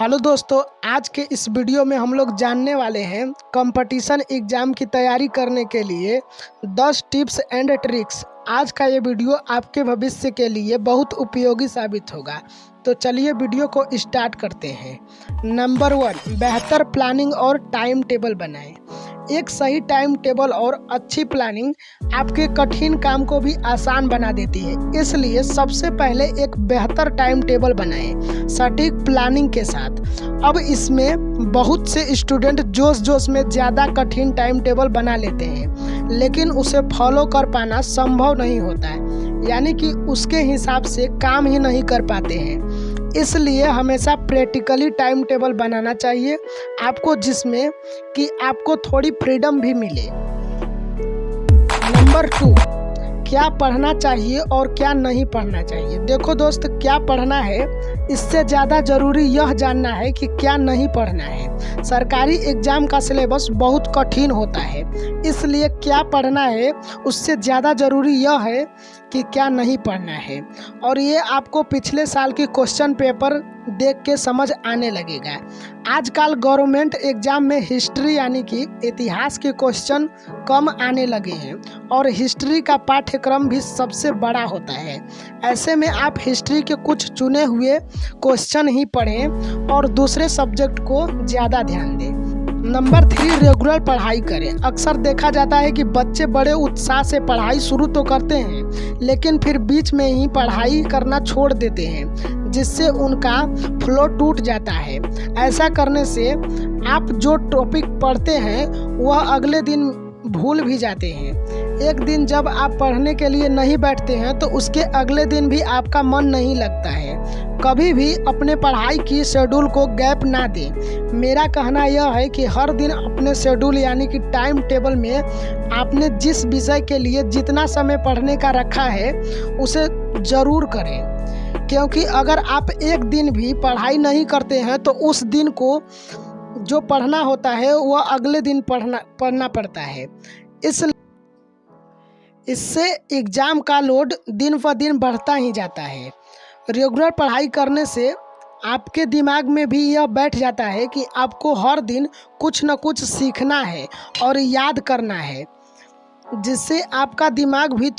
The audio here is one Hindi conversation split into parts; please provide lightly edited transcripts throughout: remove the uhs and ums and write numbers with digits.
हेलो दोस्तों, आज के इस वीडियो में हम लोग जानने वाले हैं कंपटीशन एग्ज़ाम की तैयारी करने के लिए 10 टिप्स एंड ट्रिक्स। आज का ये वीडियो आपके भविष्य के लिए बहुत उपयोगी साबित होगा। तो चलिए वीडियो को स्टार्ट करते हैं। नंबर 1, बेहतर प्लानिंग और टाइम टेबल बनाएं। एक सही टाइम टेबल और अच्छी प्लानिंग आपके कठिन काम को भी आसान बना देती है। इसलिए सबसे पहले एक बेहतर टाइम टेबल बनाएं सटीक प्लानिंग के साथ। अब इसमें बहुत से स्टूडेंट जोश जोश में ज़्यादा कठिन टाइम टेबल बना लेते हैं, लेकिन उसे फॉलो कर पाना संभव नहीं होता है, यानी कि उसके हिसाब से काम ही नहीं कर पाते हैं। इसलिए हमेशा प्रैक्टिकली टाइम टेबल बनाना चाहिए आपको, जिसमें कि आपको थोड़ी फ्रीडम भी मिले। नंबर 2, क्या पढ़ना चाहिए और क्या नहीं पढ़ना चाहिए। देखो दोस्त, क्या पढ़ना है इससे ज़्यादा ज़रूरी यह जानना है कि क्या नहीं पढ़ना है। सरकारी एग्ज़ाम का सिलेबस बहुत कठिन होता है, इसलिए क्या पढ़ना है उससे ज़्यादा ज़रूरी यह है कि क्या नहीं पढ़ना है। और ये आपको पिछले साल की क्वेश्चन पेपर देख के समझ आने लगेगा। आजकल गवर्नमेंट एग्ज़ाम में हिस्ट्री यानी कि इतिहास के क्वेश्चन कम आने लगे हैं और हिस्ट्री का पाठ्यक्रम भी सबसे बड़ा होता है। ऐसे में आप हिस्ट्री के कुछ चुने हुए क्वेश्चन ही पढ़ें और दूसरे सब्जेक्ट को ज़्यादा ध्यान दें। नंबर 3, रेगुलर पढ़ाई करें। अक्सर देखा जाता है कि बच्चे बड़े उत्साह से पढ़ाई शुरू तो करते हैं, लेकिन फिर बीच में ही पढ़ाई करना छोड़ देते हैं, जिससे उनका फ्लो टूट जाता है। ऐसा करने से आप जो टॉपिक पढ़ते हैं वह अगले दिन भूल भी जाते हैं। एक दिन जब आप पढ़ने के लिए नहीं बैठते हैं तो उसके अगले दिन भी आपका मन नहीं लगता है। कभी भी अपने पढ़ाई की शेड्यूल को गैप ना दें। मेरा कहना यह है कि हर दिन अपने शेड्यूल यानी कि टाइम टेबल में आपने जिस विषय के लिए जितना समय पढ़ने का रखा है उसे ज़रूर करें, क्योंकि अगर आप एक दिन भी पढ़ाई नहीं करते हैं तो उस दिन को जो पढ़ना होता है वह अगले दिन पढ़ना पड़ता है। इससे एग्ज़ाम का लोड दिन ब दिन बढ़ता ही जाता है। रेगुलर पढ़ाई करने से आपके दिमाग में भी यह बैठ जाता है कि आपको हर दिन कुछ न कुछ सीखना है और याद करना है, जिससे आपका दिमाग भी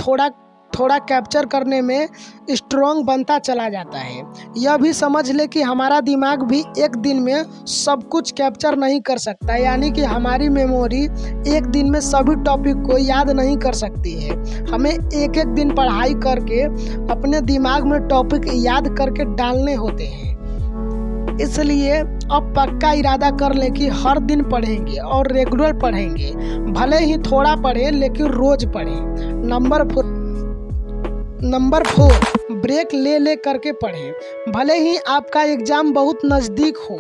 थोड़ा कैप्चर करने में स्ट्रॉन्ग बनता चला जाता है। यह भी समझ ले कि हमारा दिमाग भी एक दिन में सब कुछ कैप्चर नहीं कर सकता, यानी कि हमारी मेमोरी एक दिन में सभी टॉपिक को याद नहीं कर सकती है। हमें एक एक दिन पढ़ाई करके अपने दिमाग में टॉपिक याद करके डालने होते हैं। इसलिए अब पक्का इरादा कर लें कि हर दिन पढ़ेंगे और रेगुलर पढ़ेंगे। भले ही थोड़ा पढ़ें लेकिन रोज़ पढ़ें। नंबर 4, ब्रेक ले करके पढ़ें। भले ही आपका एग्ज़ाम बहुत नज़दीक हो,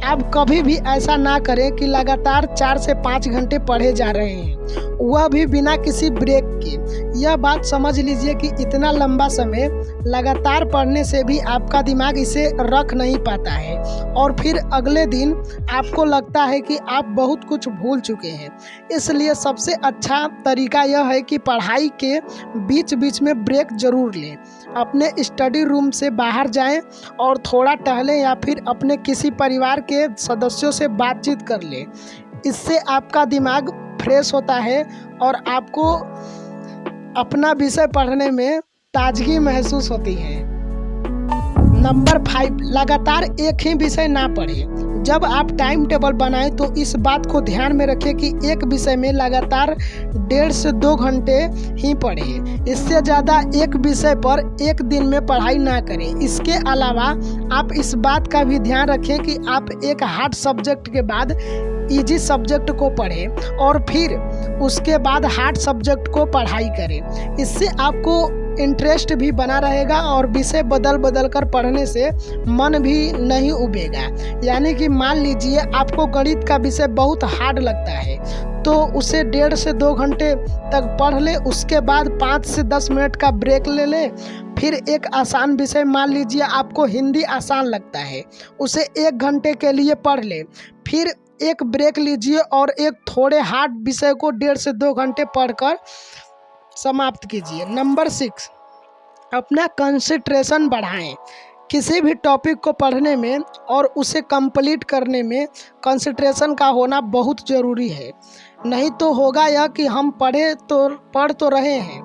आप कभी भी ऐसा ना करें कि लगातार 4 से 5 घंटे पढ़े जा रहे हैं, वह भी बिना किसी ब्रेक के। यह बात समझ लीजिए कि इतना लंबा समय लगातार पढ़ने से भी आपका दिमाग इसे रख नहीं पाता है और फिर अगले दिन आपको लगता है कि आप बहुत कुछ भूल चुके हैं। इसलिए सबसे अच्छा तरीका यह है कि पढ़ाई के बीच बीच में ब्रेक ज़रूर लें। अपने स्टडी रूम से बाहर जाएं और थोड़ा टहलें या फिर अपने किसी परिवार के सदस्यों से बातचीत कर लें। इससे आपका दिमाग फ्रेश होता है और आपको अपना विषय पढ़ने में ताजगी महसूस होती है। नंबर 5, लगातार एक ही विषय ना पढ़ें। जब आप टाइम टेबल बनाएं तो इस बात को ध्यान में रखें कि एक विषय में लगातार 1.5 से 2 घंटे ही पढ़ें। इससे ज़्यादा एक विषय पर एक दिन में पढ़ाई ना करें। इसके अलावा आप इस बात का भी ध्यान रखें कि आप एक हार्ड सब्जेक्ट के बाद इजी सब्जेक्ट को पढ़ें और फिर उसके बाद हार्ड सब्जेक्ट को पढ़ाई करें। इससे आपको इंटरेस्ट भी बना रहेगा और विषय बदल कर पढ़ने से मन भी नहीं उबेगा। यानी कि मान लीजिए आपको गणित का विषय बहुत हार्ड लगता है तो उसे 1.5 से 2 घंटे तक पढ़ ले, उसके बाद 5 से 10 मिनट का ब्रेक ले ले। फिर एक आसान विषय, मान लीजिए आपको हिंदी आसान लगता है, उसे 1 घंटे के लिए पढ़ ले, फिर एक ब्रेक लीजिए और एक थोड़े हार्ड विषय को 1.5 से 2 घंटे पढ़कर समाप्त कीजिए। नंबर 6, अपना कंसंट्रेशन बढ़ाएं। किसी भी टॉपिक को पढ़ने में और उसे कंप्लीट करने में कंसंट्रेशन का होना बहुत ज़रूरी है। नहीं तो होगा यह कि हम पढ़ तो रहे हैं,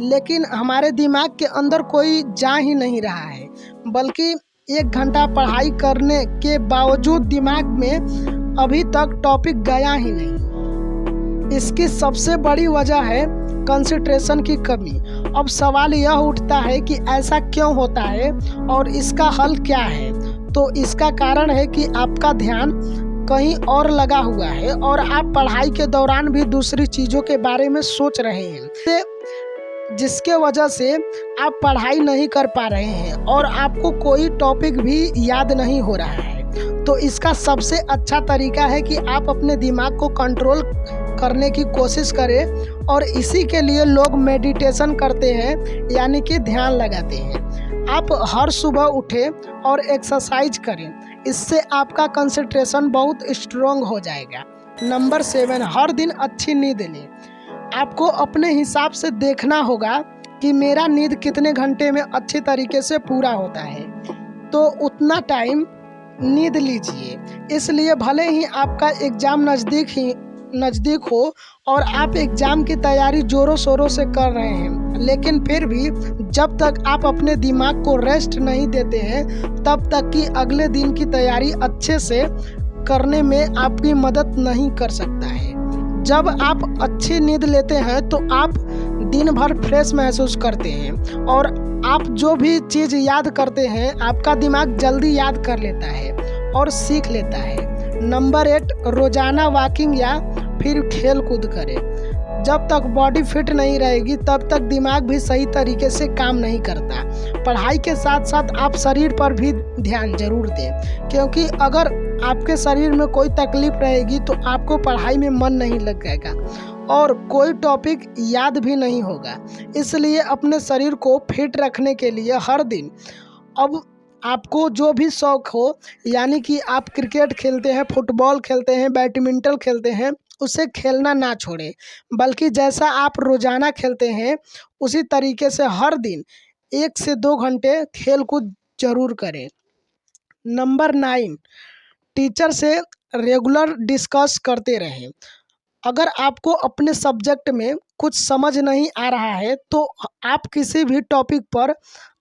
लेकिन हमारे दिमाग के अंदर कोई जा ही नहीं रहा है, बल्कि 1 घंटा पढ़ाई करने के बावजूद दिमाग में अभी तक टॉपिक गया ही नहीं। इसकी सबसे बड़ी वजह है कंसंट्रेशन की कमी। अब सवाल यह उठता है कि ऐसा क्यों होता है और इसका हल क्या है। तो इसका कारण है कि आपका ध्यान कहीं और लगा हुआ है और आप पढ़ाई के दौरान भी दूसरी चीज़ों के बारे में सोच रहे हैं, जिसके वजह से आप पढ़ाई नहीं कर पा रहे हैं और आपको कोई टॉपिक भी याद नहीं हो रहा है। तो इसका सबसे अच्छा तरीका है कि आप अपने दिमाग को कंट्रोल करने की कोशिश करें, और इसी के लिए लोग मेडिटेशन करते हैं, यानी कि ध्यान लगाते हैं। आप हर सुबह उठें और एक्सरसाइज करें, इससे आपका कंसंट्रेशन बहुत स्ट्रॉन्ग हो जाएगा। नंबर 7, हर दिन अच्छी नींद लें। आपको अपने हिसाब से देखना होगा कि मेरा नींद कितने घंटे में अच्छी तरीके से पूरा होता है, तो उतना टाइम नींद लीजिए। इसलिए भले ही आपका एग्ज़ाम नज़दीक हो और आप एग्ज़ाम की तैयारी ज़ोरों शोरों से कर रहे हैं, लेकिन फिर भी जब तक आप अपने दिमाग को रेस्ट नहीं देते हैं, तब तक कि अगले दिन की तैयारी अच्छे से करने में आपकी मदद नहीं कर सकता है। जब आप अच्छी नींद लेते हैं तो आप दिन भर फ्रेश महसूस करते हैं और आप जो भी चीज़ याद करते हैं आपका दिमाग जल्दी याद कर लेता है और सीख लेता है। नंबर 8, रोज़ाना वॉकिंग या फिर खेल कूद करें। जब तक बॉडी फिट नहीं रहेगी तब तक दिमाग भी सही तरीके से काम नहीं करता। पढ़ाई के साथ साथ आप शरीर पर भी ध्यान जरूर दें, क्योंकि अगर आपके शरीर में कोई तकलीफ रहेगी तो आपको पढ़ाई में मन नहीं लगेगा और कोई टॉपिक याद भी नहीं होगा। इसलिए अपने शरीर को फिट रखने के लिए हर दिन, अब आपको जो भी शौक़ हो, यानी कि आप क्रिकेट खेलते हैं, फुटबॉल खेलते हैं, बैडमिंटन खेलते हैं, उसे खेलना ना छोड़ें, बल्कि जैसा आप रोज़ाना खेलते हैं उसी तरीके से हर दिन 1 से 2 घंटे खेल कूद जरूर करें। नंबर 9, टीचर से रेगुलर डिस्कस करते रहें। अगर आपको अपने सब्जेक्ट में कुछ समझ नहीं आ रहा है तो आप किसी भी टॉपिक पर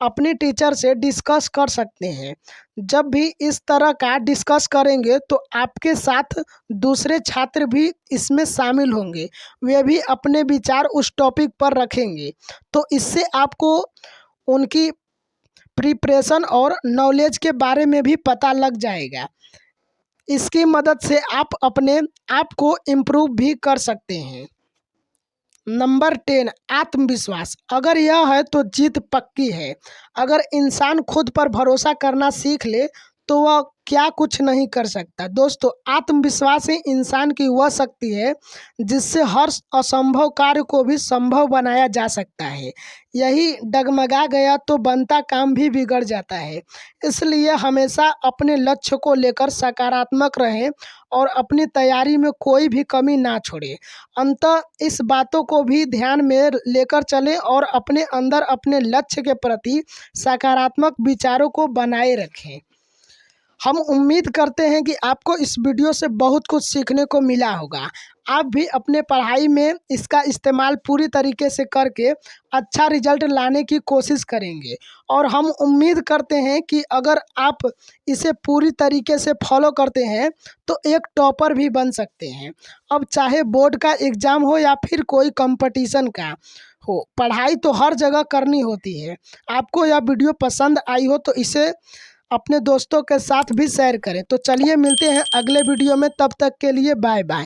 अपने टीचर से डिस्कस कर सकते हैं। जब भी इस तरह का डिस्कस करेंगे तो आपके साथ दूसरे छात्र भी इसमें शामिल होंगे, वे भी अपने विचार उस टॉपिक पर रखेंगे, तो इससे आपको उनकी प्रिपरेशन और नॉलेज के बारे में भी पता लग जाएगा। इसकी मदद से आप अपने आप को इम्प्रूव भी कर सकते हैं। नंबर 10, आत्मविश्वास। अगर यह है तो जीत पक्की है। अगर इंसान खुद पर भरोसा करना सीख ले तो वह क्या कुछ नहीं कर सकता। दोस्तों, आत्मविश्वास ही इंसान की वह शक्ति है जिससे हर असंभव कार्य को भी संभव बनाया जा सकता है। यही डगमगा गया तो बनता काम भी बिगड़ जाता है। इसलिए हमेशा अपने लक्ष्य को लेकर सकारात्मक रहें और अपनी तैयारी में कोई भी कमी ना छोड़ें। अंततः इस बातों को भी ध्यान में लेकर चलें और अपने अंदर अपने लक्ष्य के प्रति सकारात्मक विचारों को बनाए रखें। हम उम्मीद करते हैं कि आपको इस वीडियो से बहुत कुछ सीखने को मिला होगा। आप भी अपने पढ़ाई में इसका इस्तेमाल पूरी तरीके से करके अच्छा रिजल्ट लाने की कोशिश करेंगे, और हम उम्मीद करते हैं कि अगर आप इसे पूरी तरीके से फॉलो करते हैं तो एक टॉपर भी बन सकते हैं। अब चाहे बोर्ड का एग्ज़ाम हो या फिर कोई कंपटीशन का हो, पढ़ाई तो हर जगह करनी होती है। आपको यह वीडियो पसंद आई हो तो इसे अपने दोस्तों के साथ भी शेयर करें। तो चलिए मिलते हैं अगले वीडियो में, तब तक के लिए बाय बाय।